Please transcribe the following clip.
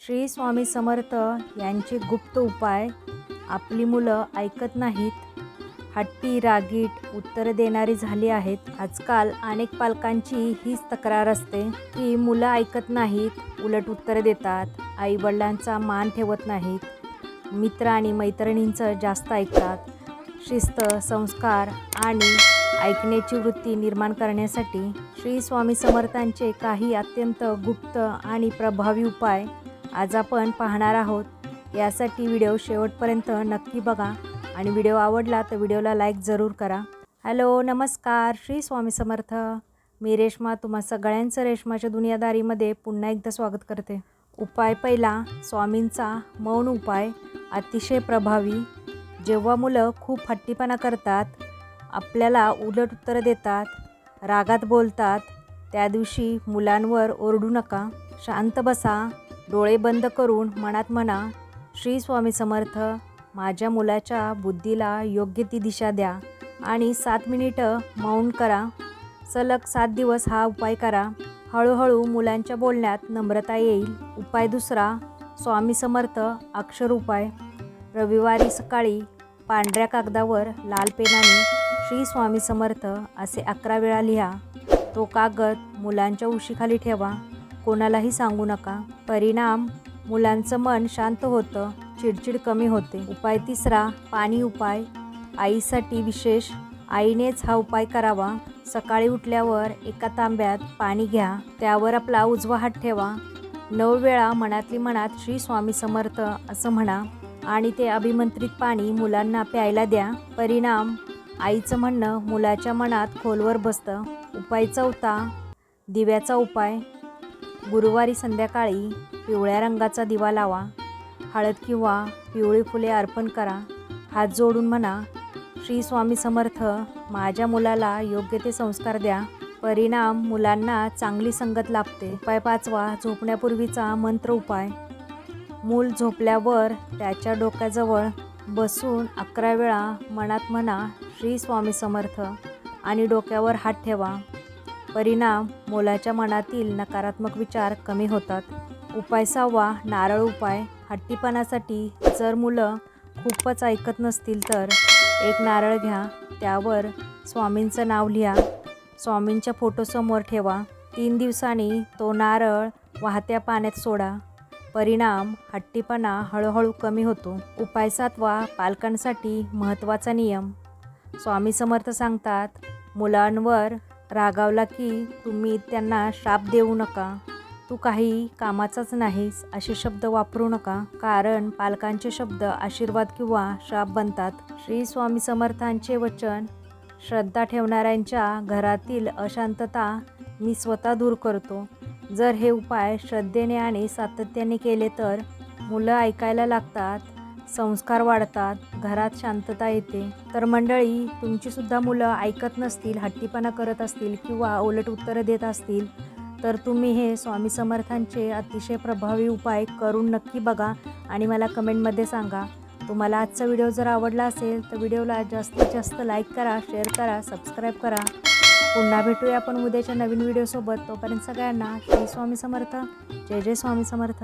श्री स्वामी समर्थ यांचे गुप्त उपाय. आपली मुलं ऐकत नाहीत, हट्टी रागीट उत्तर देणारी झाली आहेत. आजकाल अनेक पालकांची हीच तक्रार असते की मुलं ऐकत नाहीत, उलट उत्तर देतात, आईवडिलांचा मान ठेवत नाहीत, मित्र आणि मैत्रिणींचं जास्त ऐकतात. शिस्त, संस्कार आणि ऐकण्याची वृत्ती निर्माण करण्यासाठी श्री स्वामी समर्थांचे काही अत्यंत गुप्त आणि प्रभावी उपाय आज आपण पाहणार आहोत. यासाठी व्हिडिओ शेवटपर्यंत नक्की बघा आणि व्हिडिओ आवडला तर व्हिडिओला लाईक जरूर करा. हॅलो, नमस्कार. श्री स्वामी समर्थ. मी रेश्मा तुम्हा सगळ्यांचं रेश्माच्या दुनियादारीमध्ये पुन्हा एकदा स्वागत करते. उपाय पहिला, स्वामींचा मौन उपाय. अतिशय प्रभावी. जेव्हा मुलं खूप हट्टीपणा करतात, आपल्याला उलट उत्तर देतात, रागात बोलतात, त्या दिवशी मुलांवर ओरडू नका. शांत बसा. डोळे बंद करून मनात म्हणा, श्री स्वामी समर्थ, माझ्या मुलाच्या बुद्धीला योग्य ती दिशा द्या आणि 7 मिनिटं मौन करा. सलग 7 दिवस हा उपाय करा. हळूहळू मुलांच्या बोलण्यात नम्रता येईल. उपाय दुसरा, स्वामी समर्थ अक्षर उपाय. रविवारी सकाळी पांढऱ्या कागदावर लाल पेनाने श्री स्वामी समर्थ असे 11 वेळा लिहा. तो कागद मुलांच्या उशीखाली ठेवा. कोणालाही सांगू नका. परिणाम, मुलांचं मन शांत होतं, चिडचिड कमी होते. उपाय तिसरा, पाणी उपाय. आईसाठी विशेष. आईनेच हा उपाय करावा. सकाळी उठल्यावर एका तांब्यात पाणी घ्या. त्यावर आपला उजवा हात ठेवा. 9 वेळा मनातली मनात श्री स्वामी समर्थ असं म्हणा आणि ते अभिमंत्रित पाणी मुलांना प्यायला द्या. परिणाम, आईचं म्हणणं मुलाच्या मनात खोलवर बसतं. उपाय चौथा, दिव्याचा उपाय. गुरुवारी संध्याकाळी पिवळ्या रंगाचा दिवा लावा. हळद किंवा पिवळी फुले अर्पण करा. हात जोडून म्हणा, श्री स्वामी समर्थ, माझ्या मुलाला योग्य ते संस्कार द्या. परिणाम, मुलांना चांगली संगत लाभते. उपाय पाचवा, झोपण्यापूर्वीचा मंत्र उपाय. मूल झोपल्यावर त्याच्या डोक्याजवळ बसून 11 वेळा मनात म्हणा, श्री स्वामी समर्थ आणि डोक्यावर हात ठेवा. परिणाम, मुलाच्या मनातील नकारात्मक विचार कमी होतात. उपाय सहावा, नारळ उपाय. हट्टीपणासाठी जर मुलं खूपच ऐकत नसतील तर एक नारळ घ्या. त्यावर स्वामींचं नाव लिहा. स्वामींच्या फोटोसमोर ठेवा. 3 दिवसांनी तो नारळ वाहत्या पाण्यात सोडा. परिणाम, हट्टीपणा हळूहळू कमी होतो. उपाय सातवा, पालकांसाठी महत्त्वाचा नियम. स्वामी समर्थ सांगतात, मुलांवर रागावला की तुम्ही त्यांना शाप देऊ नका. तू काही कामाचाच नाहीस असे शब्द वापरू नका, कारण पालकांचे शब्द आशीर्वाद किंवा शाप बनतात. श्री स्वामी समर्थांचे वचन. श्रद्धा ठेवणाऱ्यांच्या घरातील अशांतता मी स्वतः दूर करतो. जर हे उपाय श्रद्धेने आणि सातत्याने केले तर मुलं ऐकायला लागतात, संस्कार वाढतात, घरात शांतता येते. तर मंडळी, तुमचीसुद्धा मुलं ऐकत नसतील, हट्टीपणा करत असतील किंवा उलट उत्तरं देत असतील तर तुम्ही हे स्वामी समर्थांचे अतिशय प्रभावी उपाय करून नक्की बघा आणि मला कमेंटमध्ये सांगा. तुम्हाला आजचा व्हिडिओ जर आवडला असेल तर व्हिडिओला जास्तीत जास्त लाईक करा, शेअर करा, सबस्क्राईब करा. पुन्हा भेटूया आपण उद्याच्या नवीन व्हिडिओसोबत. तोपर्यंत सगळ्यांना श्री स्वामी समर्थ. जय जय स्वामी समर्थ.